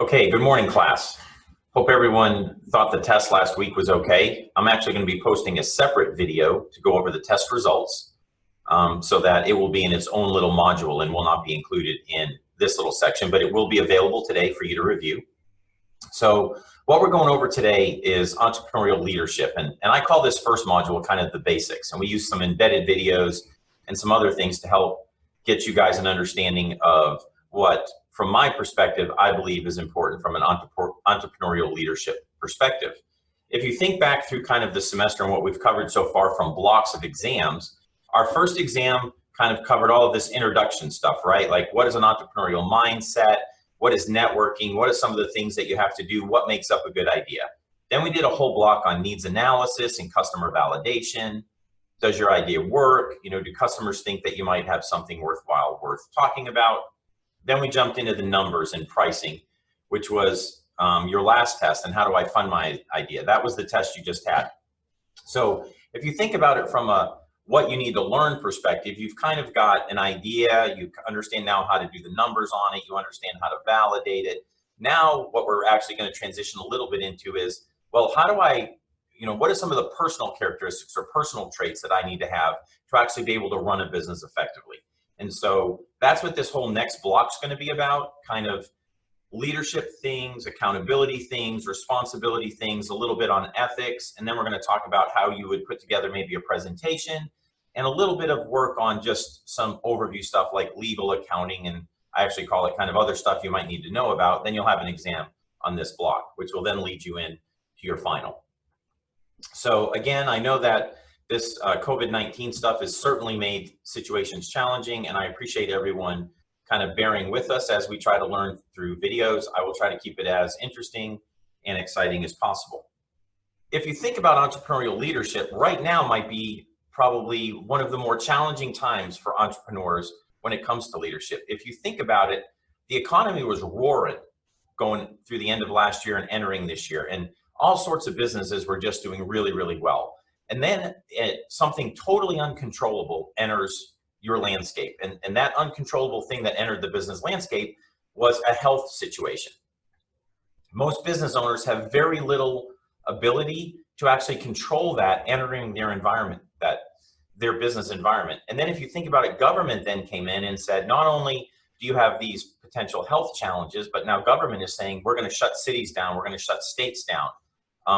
Okay, good morning, class. Hope everyone thought the test last week was okay. I'm actually going to be posting a separate video to go over the test results so that it will be in its own little module and will not be included in this little section, but it will be available today for you to review. So what we're going over today is entrepreneurial leadership, and I call this first module kind of the basics, and we use some embedded videos and some other things to help get you guys an understanding of what, from my perspective, I believe is important from an entrepreneurial leadership perspective. If you think back through kind of the semester and what we've covered so far from blocks of exams, our first exam kind of covered all of this introduction stuff, right? Like, what is an entrepreneurial mindset? What is networking? What are some of the things that you have to do? What makes up a good idea? Then we did a whole block on needs analysis and customer validation. Does your idea work? You know, do customers think that you might have something worthwhile worth talking about? Then we jumped into the numbers and pricing, which was your last test, and how do I fund my idea? That was the test you just had. So if you think about it from a what you need to learn perspective, you've kind of got an idea, you understand now how to do the numbers on it, you understand how to validate it. Now what we're actually going to transition a little bit into is, well, how do I, what are some of the personal characteristics or personal traits that I need to have to actually be able to run a business effectively? And so that's what this whole next block is going to be about, kind of leadership things, accountability things, responsibility things, a little bit on ethics, and then we're going to talk about how you would put together maybe a presentation and a little bit of work on just some overview stuff like legal, accounting, and I actually call it kind of other stuff you might need to know about. Then you'll have an exam on this block, which will then lead you in to your final. So again, I know that this COVID-19 stuff has certainly made situations challenging, and I appreciate everyone kind of bearing with us as we try to learn through videos. I will try to keep it as interesting and exciting as possible. If you think about entrepreneurial leadership, right now might be probably one of the more challenging times for entrepreneurs when it comes to leadership. If you think about it, the economy was roaring going through the end of last year and entering this year, and all sorts of businesses were just doing really, really well. And then something totally uncontrollable enters your landscape. And that uncontrollable thing that entered the business landscape was a health situation. Most business owners have very little ability to actually control that entering their environment, their business environment. And then if you think about it, government then came in and said, not only do you have these potential health challenges, but now government is saying, we're going to shut cities down, we're going to shut states down.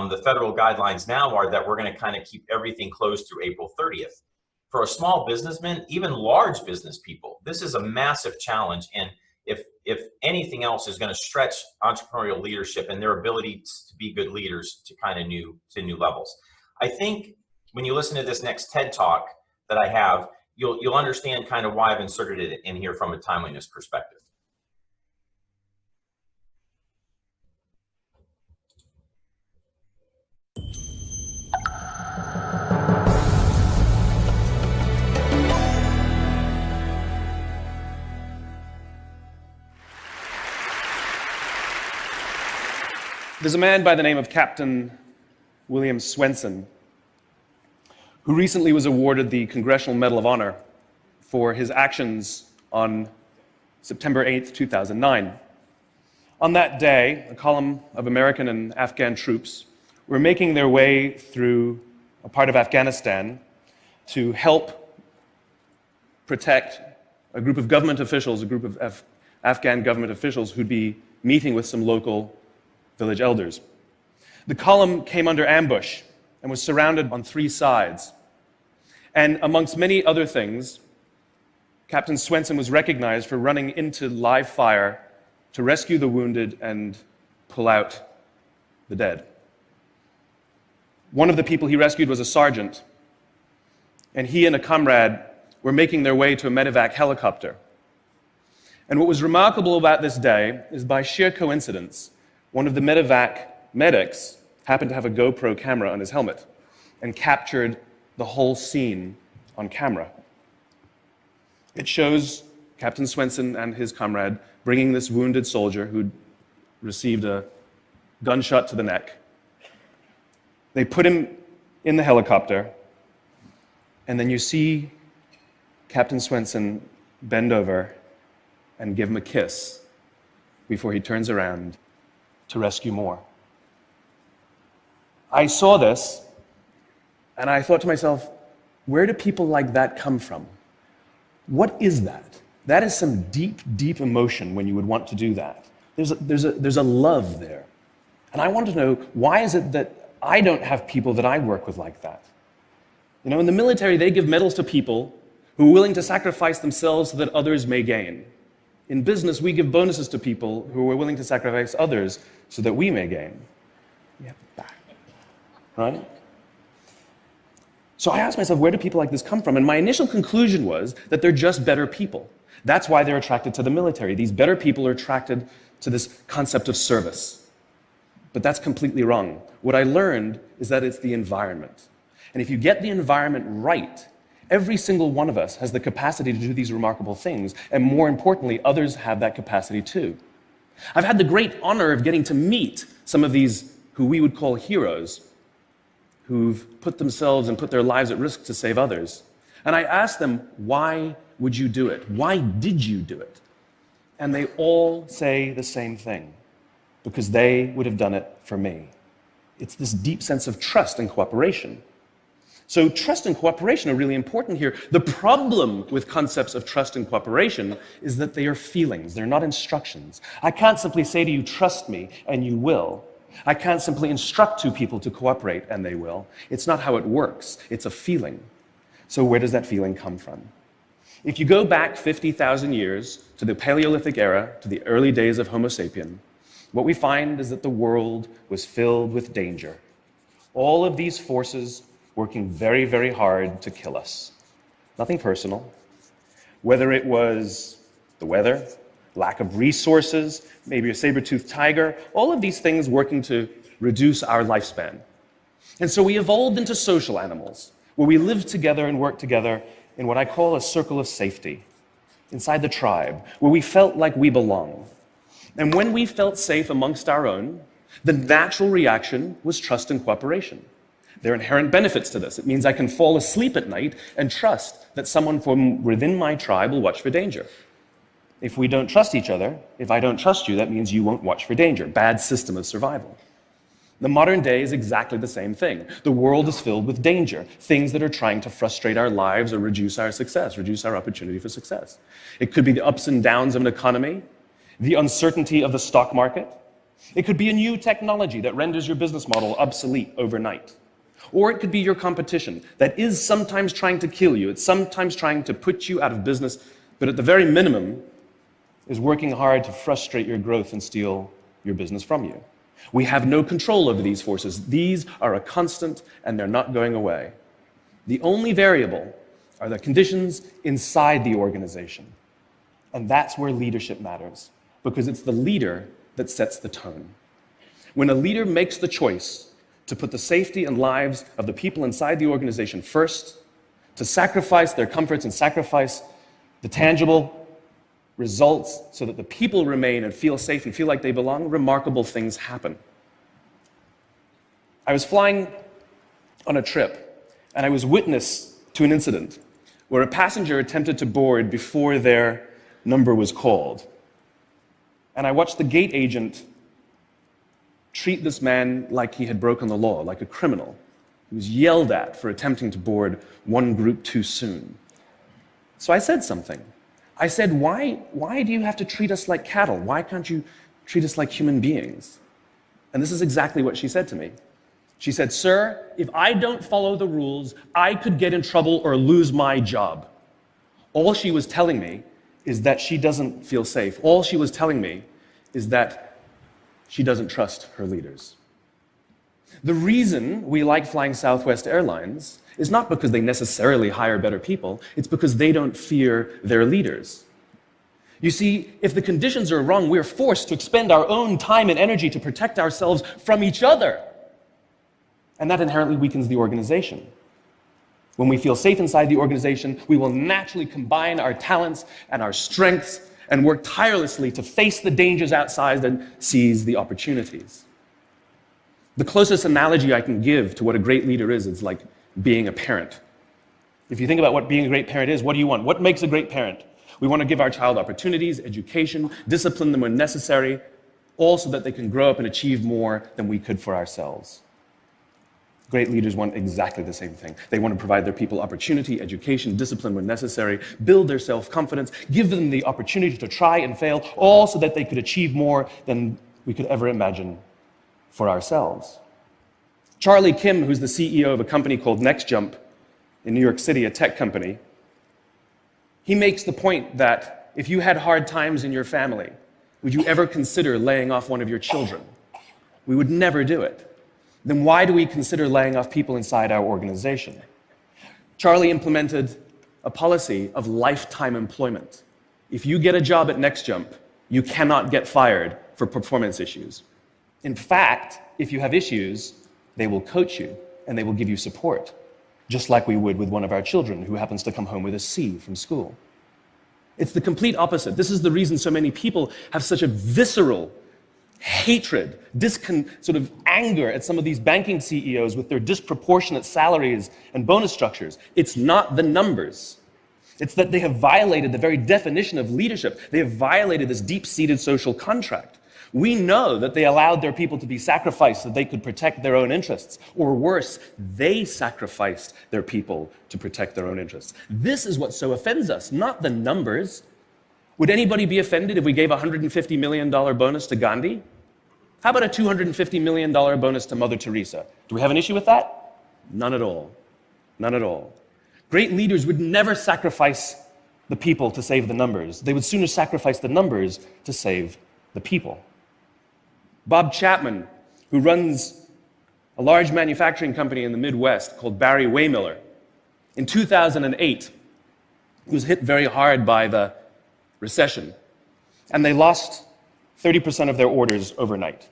The federal guidelines now are that we're going to kind of keep everything closed through April 30th. For a small businessman, even large business people, this is a massive challenge. And if anything else is going to stretch entrepreneurial leadership and their ability to be good leaders to kind of new levels. I think when you listen to this next TED Talk that I have, you'll understand kind of why I've inserted it in here from a timeliness perspective. There's a man by the name of Captain William Swenson who recently was awarded the Congressional Medal of Honor for his actions on September 8th, 2009. On that day, a column of American and Afghan troops were making their way through a part of Afghanistan to help protect a group of government officials, a group of Afghan government officials who'd be meeting with some local village elders. The column came under ambush and was surrounded on three sides. And amongst many other things, Captain Swenson was recognized for running into live fire to rescue the wounded and pull out the dead. One of the people he rescued was a sergeant, and he and a comrade were making their way to a medevac helicopter. And what was remarkable about this day is, by sheer coincidence, one of the medevac medics happened to have a GoPro camera on his helmet and captured the whole scene on camera. It shows Captain Swenson and his comrade bringing this wounded soldier who'd received a gunshot to the neck. They put him in the helicopter, and then you see Captain Swenson bend over and give him a kiss before he turns around to rescue more. I saw this, and I thought to myself, where do people like that come from? What is that? That is some deep, deep emotion when you would want to do that. There's a love there. And I want to know, why is it that I don't have people that I work with like that? You know, in the military, they give medals to people who are willing to sacrifice themselves so that others may gain. In business, we give bonuses to people who are willing to sacrifice others so that we may gain. We have it back, right? So I asked myself, where do people like this come from? And my initial conclusion was that they're just better people. That's why they're attracted to the military. These better people are attracted to this concept of service. But that's completely wrong. What I learned is that it's the environment. And if you get the environment right, every single one of us has the capacity to do these remarkable things. And more importantly, others have that capacity too. I've had the great honor of getting to meet some of these who we would call heroes, who've put themselves and put their lives at risk to save others. And I asked them, why would you do it? Why did you do it? And they all say the same thing, because they would have done it for me. It's this deep sense of trust and cooperation. So trust and cooperation are really important here. The problem with concepts of trust and cooperation is that they are feelings, they're not instructions. I can't simply say to you, trust me, and you will. I can't simply instruct two people to cooperate, and they will. It's not how it works. It's a feeling. So where does that feeling come from? If you go back 50,000 years to the Paleolithic era, to the early days of Homo sapien, what we find is that the world was filled with danger. All of these forces working very, very hard to kill us. Nothing personal. Whether it was the weather, lack of resources, maybe a saber-toothed tiger, all of these things working to reduce our lifespan. And so we evolved into social animals, where we lived together and worked together in what I call a circle of safety, inside the tribe, where we felt like we belong. And when we felt safe amongst our own, the natural reaction was trust and cooperation. There are inherent benefits to this. It means I can fall asleep at night and trust that someone from within my tribe will watch for danger. If we don't trust each other, if I don't trust you, that means you won't watch for danger. Bad system of survival. The modern day is exactly the same thing. The world is filled with danger, things that are trying to frustrate our lives or reduce our success, reduce our opportunity for success. It could be the ups and downs of an economy, the uncertainty of the stock market. It could be a new technology that renders your business model obsolete overnight. Or it could be your competition that is sometimes trying to kill you. It's sometimes trying to put you out of business, but at the very minimum is working hard to frustrate your growth and steal your business from you. We have no control over these forces. These are a constant, and they're not going away. The only variable are the conditions inside the organization. And that's where leadership matters, because it's the leader that sets the tone. When a leader makes the choice to put the safety and lives of the people inside the organization first, to sacrifice their comforts and sacrifice the tangible results so that the people remain and feel safe and feel like they belong, remarkable things happen. I was flying on a trip, and I was witness to an incident where a passenger attempted to board before their number was called. And I watched the gate agent treat this man like he had broken the law, like a criminal. He was yelled at for attempting to board one group too soon. So I said something. I said, why do you have to treat us like cattle? Why can't you treat us like human beings? And this is exactly what she said to me. She said, sir, if I don't follow the rules, I could get in trouble or lose my job. All she was telling me is that she doesn't feel safe. All she was telling me is that she doesn't trust her leaders. The reason we like flying Southwest Airlines is not because they necessarily hire better people, it's because they don't fear their leaders. You see, if the conditions are wrong, we're forced to expend our own time and energy to protect ourselves from each other. And that inherently weakens the organization. When we feel safe inside the organization, we will naturally combine our talents and our strengths and work tirelessly to face the dangers outside and seize the opportunities. The closest analogy I can give to what a great leader is like being a parent. If you think about what being a great parent is, what do you want? What makes a great parent? We want to give our child opportunities, education, discipline them when necessary, all so that they can grow up and achieve more than we could for ourselves. Great leaders want exactly the same thing. They want to provide their people opportunity, education, discipline when necessary, build their self-confidence, give them the opportunity to try and fail, all so that they could achieve more than we could ever imagine for ourselves. Charlie Kim, who's the CEO of a company called NextJump in New York City, a tech company, he makes the point that if you had hard times in your family, would you ever consider laying off one of your children? We would never do it. Then why do we consider laying off people inside our organization? Charlie implemented a policy of lifetime employment. If you get a job at NextJump, you cannot get fired for performance issues. In fact, if you have issues, they will coach you and they will give you support, just like we would with one of our children who happens to come home with a C from school. It's the complete opposite. This is the reason so many people have such a visceral hatred, sort of anger at some of these banking CEOs with their disproportionate salaries and bonus structures. It's not the numbers. It's that they have violated the very definition of leadership. They have violated this deep-seated social contract. We know that they allowed their people to be sacrificed so they could protect their own interests. Or worse, they sacrificed their people to protect their own interests. This is what so offends us, not the numbers. Would anybody be offended if we gave a $150 million bonus to Gandhi? How about a $250 million bonus to Mother Teresa? Do we have an issue with that? None at all. None at all. Great leaders would never sacrifice the people to save the numbers. They would sooner sacrifice the numbers to save the people. Bob Chapman, who runs a large manufacturing company in the Midwest called Barry Waymiller, in 2008, he was hit very hard by the recession, and they lost 30% of their orders overnight.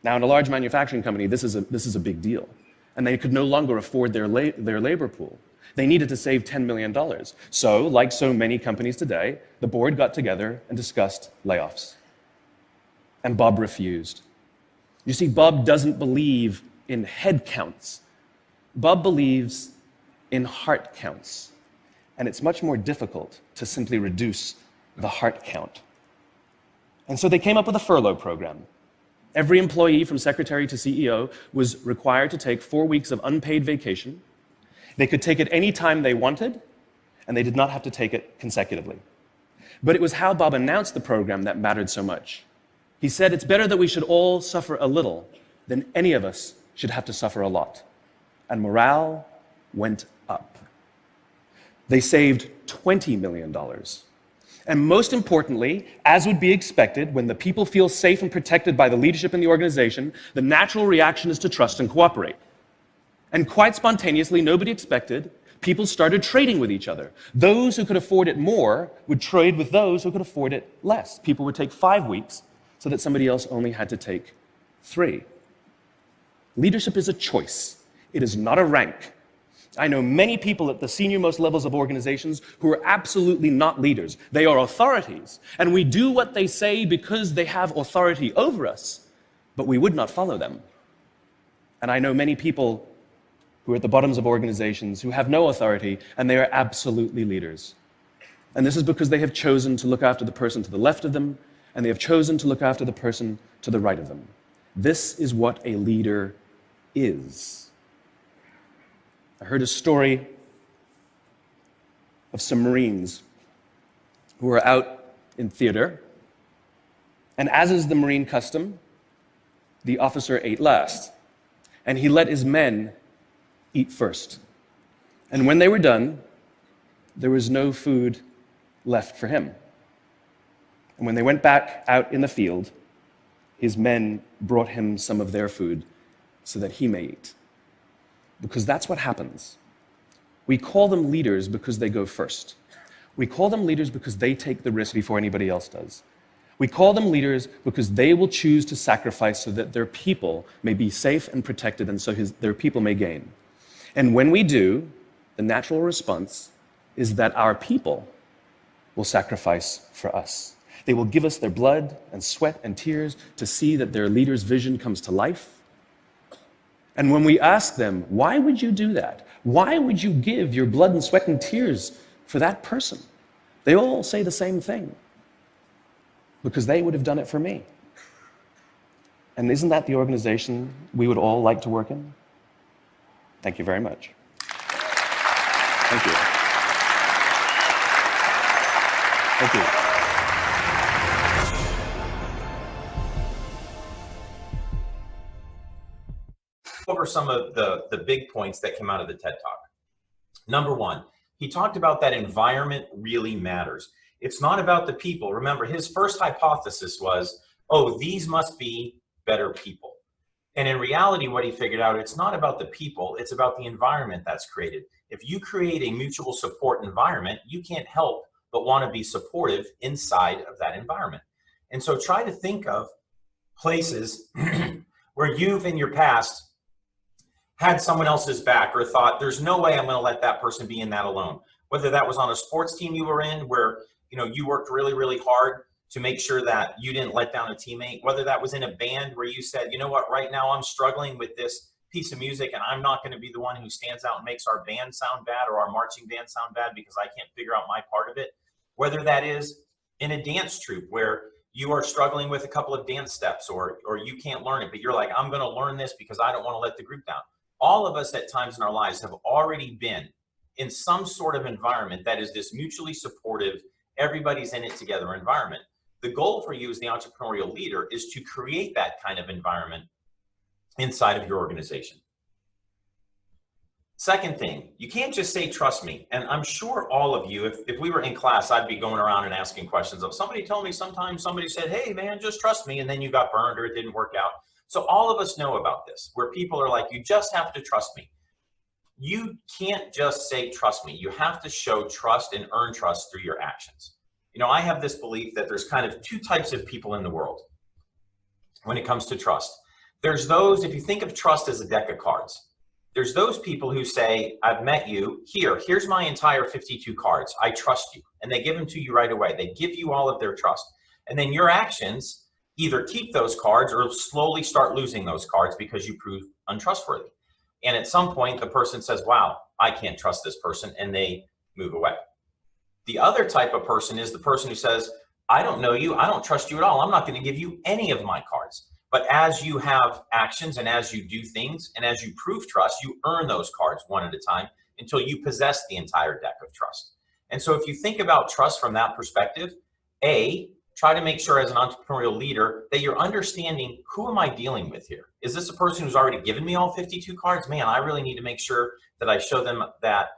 Now, in a large manufacturing company, this is a big deal, and they could no longer afford their labor pool. They needed to save $10 million. So, like so many companies today, the board got together and discussed layoffs. And Bob refused. You see, Bob doesn't believe in head counts. Bob believes in heart counts. And it's much more difficult to simply reduce the heart count. And so they came up with a furlough program. Every employee, from secretary to CEO, was required to take 4 weeks of unpaid vacation. They could take it any time they wanted, and they did not have to take it consecutively. But it was how Bob announced the program that mattered so much. He said, it's better that we should all suffer a little than any of us should have to suffer a lot. And morale went up. They saved $20 million. And most importantly, as would be expected, when the people feel safe and protected by the leadership in the organization, the natural reaction is to trust and cooperate. And quite spontaneously, nobody expected, people started trading with each other. Those who could afford it more would trade with those who could afford it less. People would take 5 weeks so that somebody else only had to take 3. Leadership is a choice. It is not a rank. I know many people at the senior-most levels of organizations who are absolutely not leaders. They are authorities, and we do what they say because they have authority over us, but we would not follow them. And I know many people who are at the bottoms of organizations who have no authority, and they are absolutely leaders. And this is because they have chosen to look after the person to the left of them, and they have chosen to look after the person to the right of them. This is what a leader is. I heard a story of some Marines who were out in theater, and as is the Marine custom, the officer ate last, and he let his men eat first. And when they were done, there was no food left for him. And when they went back out in the field, his men brought him some of their food so that he may eat. Because that's what happens. We call them leaders because they go first. We call them leaders because they take the risk before anybody else does. We call them leaders because they will choose to sacrifice so that their people may be safe and protected, and so their people may gain. And when we do, the natural response is that our people will sacrifice for us. They will give us their blood and sweat and tears to see that their leader's vision comes to life. And when we ask them, why would you do that? Why would you give your blood and sweat and tears for that person? They all say the same thing. Because they would have done it for me. And isn't that the organization we would all like to work in? Thank you very much. Thank you. Thank you. Over some of the big points that came out of the TED Talk. Number one, he talked about that environment really matters. It's not about the people. Remember, his first hypothesis was, oh, these must be better people. And in reality, what he figured out, it's not about the people, it's about the environment that's created. If you create a mutual support environment, you can't help but want to be supportive inside of that environment. And so try to think of places where you've in your past had someone else's back or thought there's no way I'm going to let that person be in that alone. Whether that was on a sports team you were in where you worked really, really hard to make sure that you didn't let down a teammate, whether that was in a band where you said, you know what, right now I'm struggling with this piece of music and I'm not going to be the one who stands out and makes our band sound bad or our marching band sound bad because I can't figure out my part of it. Whether that is in a dance troupe where you are struggling with a couple of dance steps or you can't learn it, but you're like, I'm going to learn this because I don't want to let the group down. All of us at times in our lives have already been in some sort of environment that is this mutually supportive, everybody's in it together environment. The goal for you as the entrepreneurial leader is to create that kind of environment inside of your organization. Second thing, you can't just say, trust me. And I'm sure all of you, if we were in class, I'd be going around and asking questions of somebody told me sometimes somebody said, hey man, just trust me. And then you got burned or it didn't work out. So all of us know about this, where people are like, you just have to trust me. You can't just say, trust me. You have to show trust and earn trust through your actions. I have this belief that there's kind of two types of people in the world when it comes to trust. There's those, if you think of trust as a deck of cards, there's those people who say, I've met you, here's my entire 52 cards. I trust you. And they give them to you right away. They give you all of their trust. And then your actions either keep those cards or slowly start losing those cards because you prove untrustworthy. And at some point, the person says, wow, I can't trust this person, and they move away. The other type of person is the person who says, I don't know you, I don't trust you at all, I'm not going to give you any of my cards. But as you have actions and as you do things and as you prove trust, you earn those cards one at a time until you possess the entire deck of trust. And so if you think about trust from that perspective, try to make sure as an entrepreneurial leader that you're understanding, who am I dealing with here? Is this a person who's already given me all 52 cards? Man, I really need to make sure that I show them that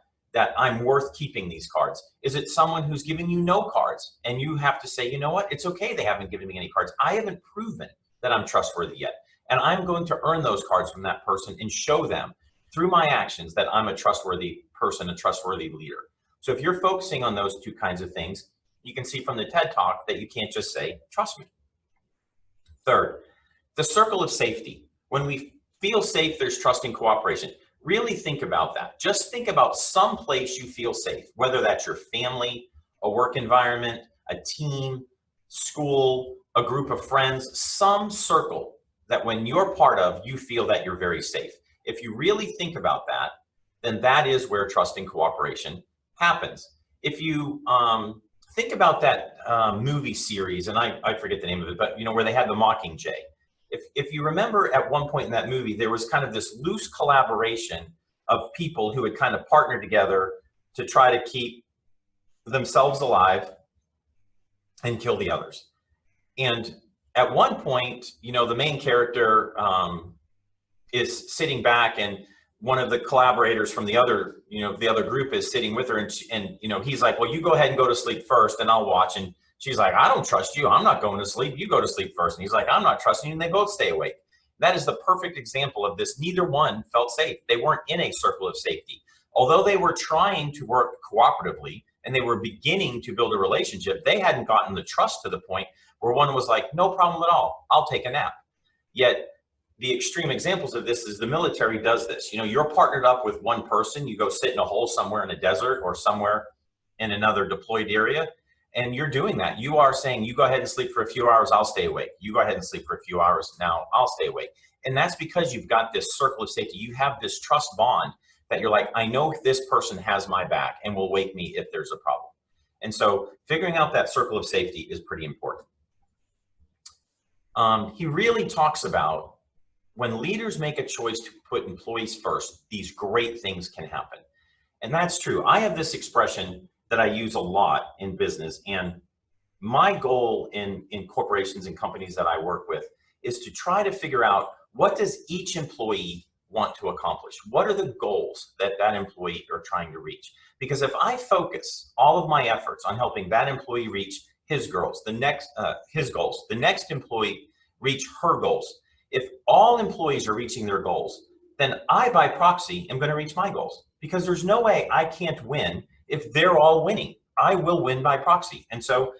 I'm worth keeping these cards. Is it someone who's giving you no cards and you have to say, you know what, it's okay, they haven't given me any cards. I haven't proven that I'm trustworthy yet. And I'm going to earn those cards from that person and show them through my actions that I'm a trustworthy person, a trustworthy leader. So if you're focusing on those two kinds of things, you can see from the TED Talk that you can't just say, trust me. Third, the circle of safety. When we feel safe, there's trust and cooperation. Really think about that. Just think about some place you feel safe, whether that's your family, a work environment, a team, school, a group of friends, some circle that when you're part of, you feel that you're very safe. If you really think about that, then that is where trust and cooperation happens. If you think about that movie series, and I forget the name of it, but where they had the Mockingjay. If you remember at one point in that movie, there was kind of this loose collaboration of people who had kind of partnered together to try to keep themselves alive and kill the others. And at one point, the main character is sitting back, and one of the collaborators from the other group is sitting with her, and he's like, well, you go ahead and go to sleep first and I'll watch. And she's like, I don't trust you. I'm not going to sleep. You go to sleep first. And he's like, I'm not trusting you. And they both stay awake. That is the perfect example of this. Neither one felt safe. They weren't in a circle of safety. Although they were trying to work cooperatively and they were beginning to build a relationship, they hadn't gotten the trust to the point where one was like, no problem at all. I'll take a nap. Yet the extreme examples of this is the military does this. You're partnered up with one person. You go sit in a hole somewhere in a desert or somewhere in another deployed area, and you're doing that. You are saying, you go ahead and sleep for a few hours, I'll stay awake. You go ahead and sleep for a few hours, now I'll stay awake. And that's because you've got this circle of safety. You have this trust bond that you're like, I know this person has my back and will wake me if there's a problem. And so figuring out that circle of safety is pretty important. He really talks about when leaders make a choice to put employees first, these great things can happen. And that's true. I have this expression that I use a lot in business, and my goal in corporations and companies that I work with is to try to figure out, what does each employee want to accomplish? What are the goals that that employee are trying to reach? Because if I focus all of my efforts on helping that employee reach his goals, the next employee reach her goals. If all employees are reaching their goals, then I, by proxy, am going to reach my goals, because there's no way I can't win if they're all winning. I will win by proxy. And so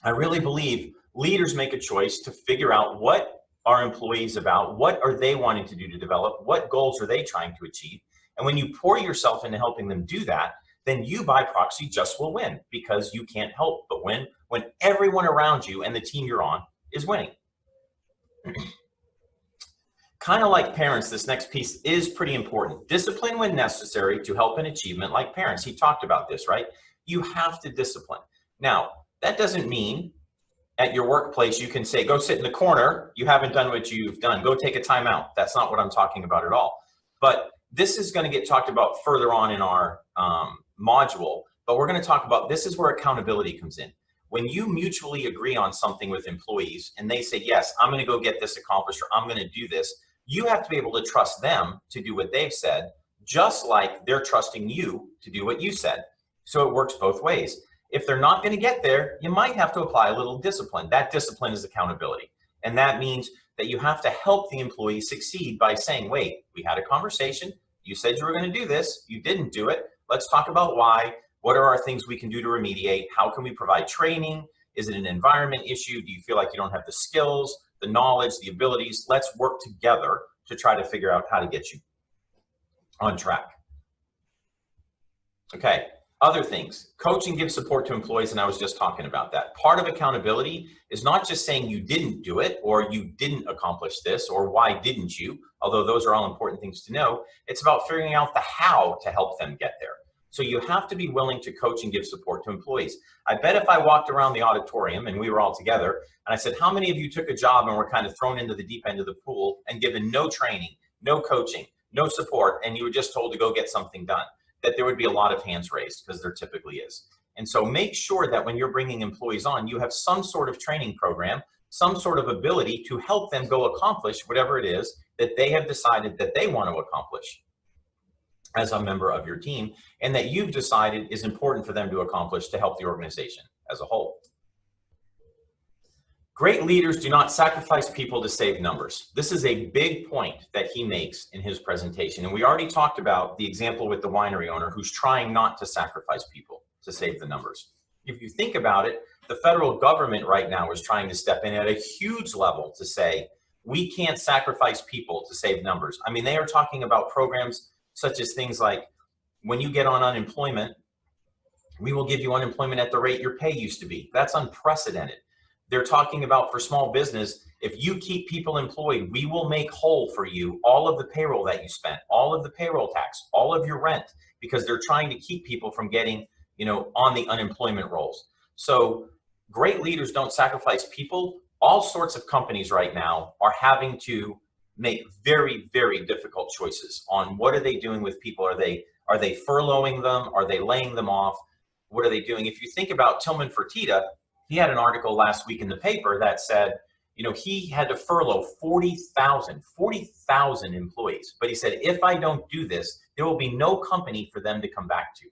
I really believe leaders make a choice to figure out what are employees about, what are they wanting to do to develop, what goals are they trying to achieve. And when you pour yourself into helping them do that, then you by proxy just will win, because you can't help but win when everyone around you and the team you're on is winning. Kind of like parents, this next piece is pretty important. Discipline when necessary to help an achievement like parents. He talked about this, right? You have to discipline. Now, that doesn't mean at your workplace you can say, go sit in the corner, you haven't done what you've done, go take a timeout. That's not what I'm talking about at all. But this is going to get talked about further on in our module, but we're going to talk about, this is where accountability comes in. When you mutually agree on something with employees and they say, yes, I'm going to go get this accomplished, or I'm going to do this, you have to be able to trust them to do what they've said, just like they're trusting you to do what you said. So it works both ways. If they're not going to get there, you might have to apply a little discipline. That discipline is accountability. And that means that you have to help the employee succeed by saying, wait, we had a conversation. You said you were going to do this. You didn't do it. Let's talk about why. What are our things we can do to remediate? How can we provide training? Is it an environment issue? Do you feel like you don't have the skills, the knowledge, the abilities? Let's work together to try to figure out how to get you on track. Okay. Other things, coach and give support to employees, and I was just talking about that. Part of accountability is not just saying you didn't do it, or you didn't accomplish this, or why didn't you, although those are all important things to know. It's about figuring out the how to help them get there. So you have to be willing to coach and give support to employees. I bet if I walked around the auditorium and we were all together, and I said, how many of you took a job and were kind of thrown into the deep end of the pool and given no training, no coaching, no support, and you were just told to go get something done? That there would be a lot of hands raised, because there typically is. And so make sure that when you're bringing employees on, you have some sort of training program, some sort of ability to help them go accomplish whatever it is that they have decided that they want to accomplish as a member of your team, and that you've decided is important for them to accomplish to help the organization as a whole. Great leaders do not sacrifice people to save numbers. This is a big point that he makes in his presentation. And we already talked about the example with the winery owner who's trying not to sacrifice people to save the numbers. If you think about it, the federal government right now is trying to step in at a huge level to say, we can't sacrifice people to save numbers. I mean, they are talking about programs such as things like, when you get on unemployment, we will give you unemployment at the rate your pay used to be. That's unprecedented. They're talking about, for small business, if you keep people employed, we will make whole for you all of the payroll that you spent, all of the payroll tax, all of your rent, because they're trying to keep people from getting, on the unemployment rolls. So great leaders don't sacrifice people. All sorts of companies right now are having to make very, very difficult choices on what are they doing with people. Are they furloughing them? Are they laying them off? What are they doing? If you think about Tillman Fertitta, he had an article last week in the paper that said, he had to furlough 40,000 employees. But he said, if I don't do this, there will be no company for them to come back to.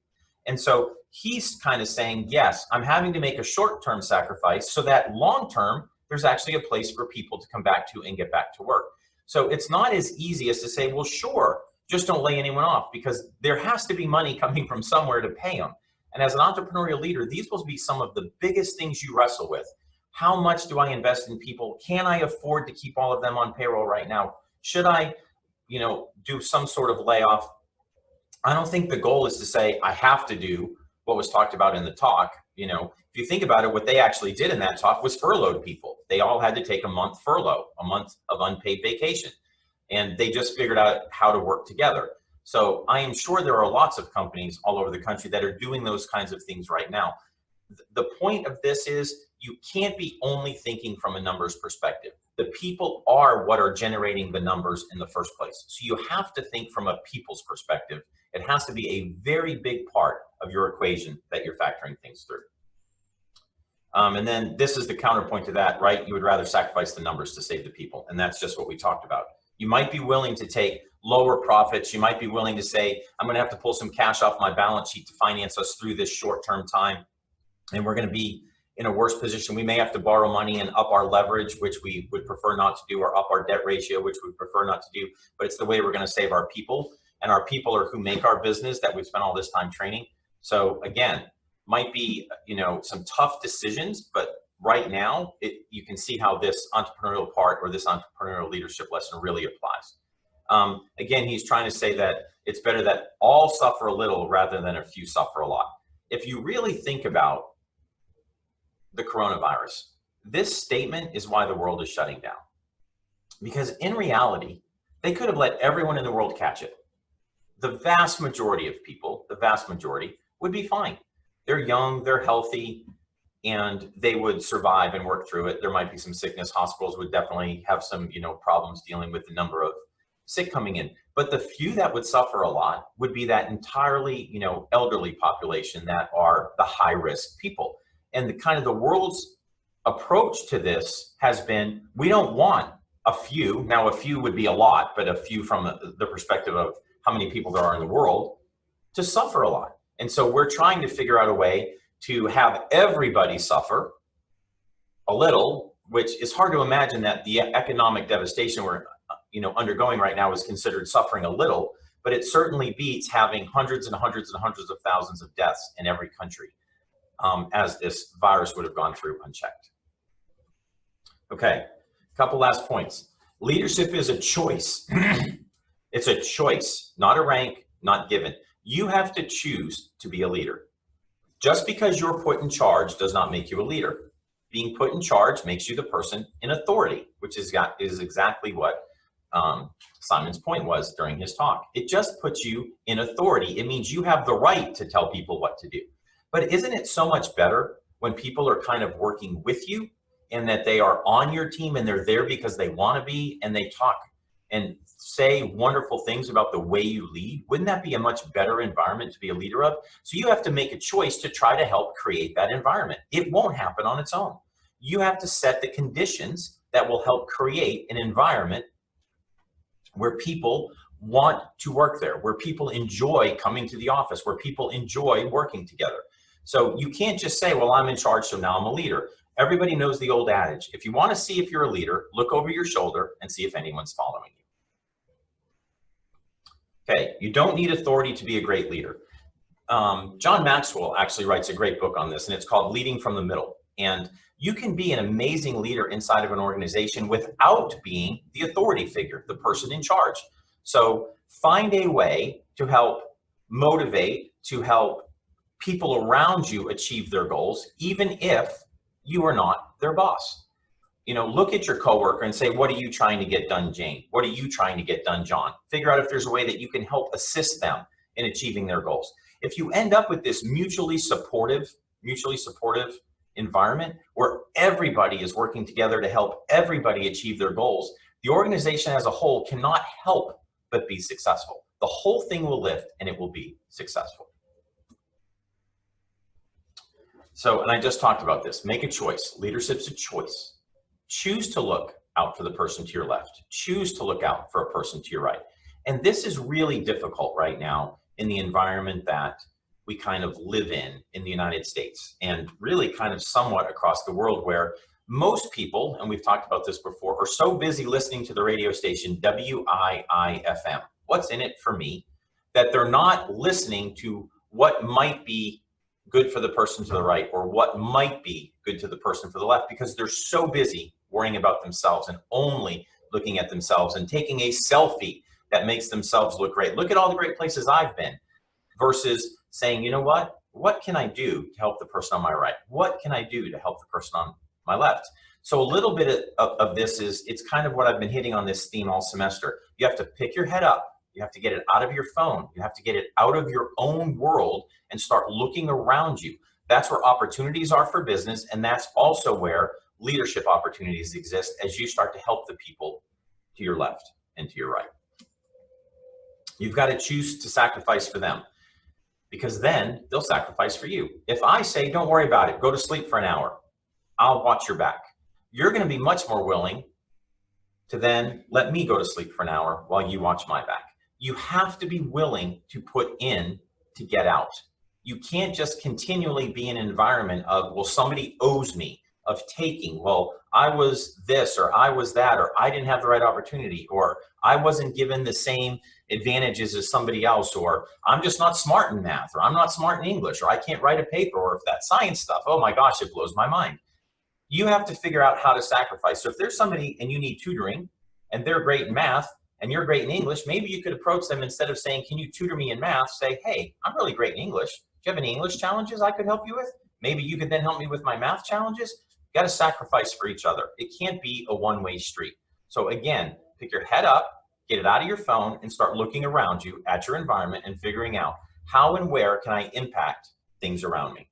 And so he's kind of saying, yes, I'm having to make a short-term sacrifice so that long-term, there's actually a place for people to come back to and get back to work. So it's not as easy as to say, well, sure, just don't lay anyone off, because there has to be money coming from somewhere to pay them. And as an entrepreneurial leader, these will be some of the biggest things you wrestle with. How much do I invest in people? Can I afford to keep all of them on payroll right now? Should I, do some sort of layoff? I don't think the goal is to say, I have to do what was talked about in the talk. If you think about it, what they actually did in that talk was furloughed people. They all had to take a month furlough, a month of unpaid vacation. And they just figured out how to work together. So I am sure there are lots of companies all over the country that are doing those kinds of things right now. The point of this is you can't be only thinking from a numbers perspective. The people are what are generating the numbers in the first place. So you have to think from a people's perspective. It has to be a very big part of your equation that you're factoring things through. And then this is the counterpoint to that, right? You would rather sacrifice the numbers to save the people. And that's just what we talked about. You might be willing to take lower profits. You might be willing to say, I'm going to have to pull some cash off my balance sheet to finance us through this short-term time. And we're going to be in a worse position. We may have to borrow money and up our leverage, which we would prefer not to do, or up our debt ratio, which we prefer not to do. But it's the way we're going to save our people. And our people are who make our business that we've spent all this time training. So again, might be, some tough decisions, but right now you can see how this entrepreneurial part or this entrepreneurial leadership lesson really applies. Again, he's trying to say that it's better that all suffer a little rather than a few suffer a lot. If you really think about the coronavirus, this statement is why the world is shutting down. Because in reality, they could have let everyone in the world catch it. The vast majority of people, would be fine. They're young, they're healthy, and they would survive and work through it. There might be some sickness. Hospitals would definitely have some, problems dealing with the number of sick coming in. But the few that would suffer a lot would be that entirely, elderly population that are the high risk people. And the world's approach to this has been, we don't want a few. Now, a few would be a lot, but a few from the perspective of how many people there are in the world to suffer a lot. And so we're trying to figure out a way to have everybody suffer a little, which is hard to imagine that the economic devastation we're undergoing right now is considered suffering a little, but it certainly beats having hundreds and hundreds and hundreds of thousands of deaths in every country, as this virus would have gone through unchecked. Okay, a couple last points. Leadership is a choice. It's a choice, not a rank, not given. You have to choose to be a leader. Just because you're put in charge does not make you a leader. Being put in charge makes you the person in authority, which is exactly what Simon's point was during his talk. It just puts you in authority. It means you have the right to tell people what to do. But isn't it so much better when people are kind of working with you and that they are on your team and they're there because they want to be, and they talk and say wonderful things about the way you lead? Wouldn't that be a much better environment to be a leader of? So you have to make a choice to try to help create that environment. It won't happen on its own. You have to set the conditions that will help create an environment where people want to work there, where people enjoy coming to the office, where people enjoy working together. So you can't just say, well, I'm in charge, so now I'm a leader. Everybody knows the old adage. If you want to see if you're a leader, look over your shoulder and see if anyone's following you. Okay, you don't need authority to be a great leader. John Maxwell actually writes a great book on this, and it's called Leading from the Middle. And you can be an amazing leader inside of an organization without being the authority figure, the person in charge. So find a way to help motivate, to help people around you achieve their goals, even if you are not their boss. Look at your coworker and say, what are you trying to get done, Jane? What are you trying to get done, John? Figure out if there's a way that you can help assist them in achieving their goals. If you end up with this mutually supportive environment where everybody is working together to help everybody achieve their goals, the organization as a whole cannot help but be successful. The whole thing will lift and it will be successful. So, and I just talked about this, make a choice. Leadership's a choice. Choose to look out for the person to your left. Choose to look out for a person to your right. And this is really difficult right now in the environment that we kind of live in the United States, and really kind of somewhat across the world, where most people, and we've talked about this before, are so busy listening to the radio station WIIFM, what's in it for me, that they're not listening to what might be good for the person to the right or what might be good to the person for the left, because they're so busy worrying about themselves and only looking at themselves and taking a selfie that makes themselves look great. Look at all the great places I've been, versus saying, you know what can I do to help the person on my right? What can I do to help the person on my left? So a little bit of this is, it's kind of what I've been hitting on this theme all semester. You have to pick your head up. You have to get it out of your phone. You have to get it out of your own world and start looking around you. That's where opportunities are for business, and that's also where leadership opportunities exist as you start to help the people to your left and to your right. You've got to choose to sacrifice for them, because then they'll sacrifice for you. If I say, don't worry about it, go to sleep for an hour, I'll watch your back, you're going to be much more willing to then let me go to sleep for an hour while you watch my back. You have to be willing to put in to get out. You can't just continually be in an environment of, well, somebody owes me, of taking, well, I was this, or I was that, or I didn't have the right opportunity, or I wasn't given the same advantages as somebody else, or I'm just not smart in math, or I'm not smart in English, or I can't write a paper, or if that science stuff, oh my gosh, it blows my mind. You have to figure out how to sacrifice. So if there's somebody and you need tutoring and they're great in math and you're great in English, maybe you could approach them, instead of saying, can you tutor me in math, say, hey, I'm really great in English. Do you have any English challenges I could help you with? Maybe you could then help me with my math challenges. You got to sacrifice for each other. It can't be a one-way street. So again, pick your head up, get it out of your phone, and start looking around you at your environment and figuring out how and where can I impact things around me.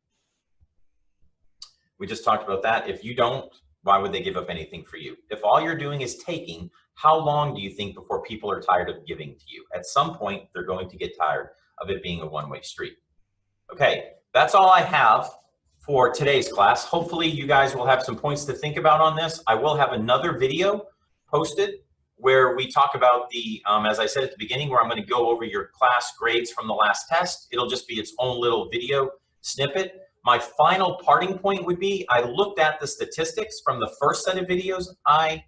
We just talked about that. If you don't, why would they give up anything for you? If all you're doing is taking, how long do you think before people are tired of giving to you? At some point, they're going to get tired of it being a one-way street. Okay, that's all I have for today's class. Hopefully you guys will have some points to think about on this. I will have another video posted where we talk about the, as I said at the beginning, where I'm going to go over your class grades from the last test. It'll just be its own little video snippet. My final parting point would be, I looked at the statistics from the first set of videos I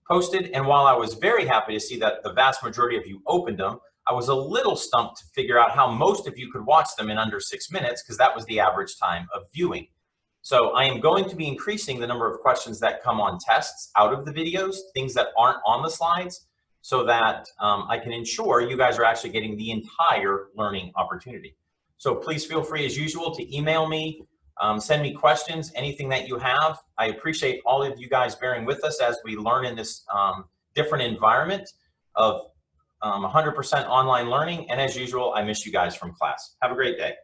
posted, and while I was very happy to see that the vast majority of you opened them, I was a little stumped to figure out how most of you could watch them in under 6 minutes, because that was the average time of viewing. So I am going to be increasing the number of questions that come on tests out of the videos, things that aren't on the slides, so that I can ensure you guys are actually getting the entire learning opportunity. So please feel free, as usual, to email me, send me questions, anything that you have. I appreciate all of you guys bearing with us as we learn in this different environment of 100% online learning. And as usual, I miss you guys from class. Have a great day.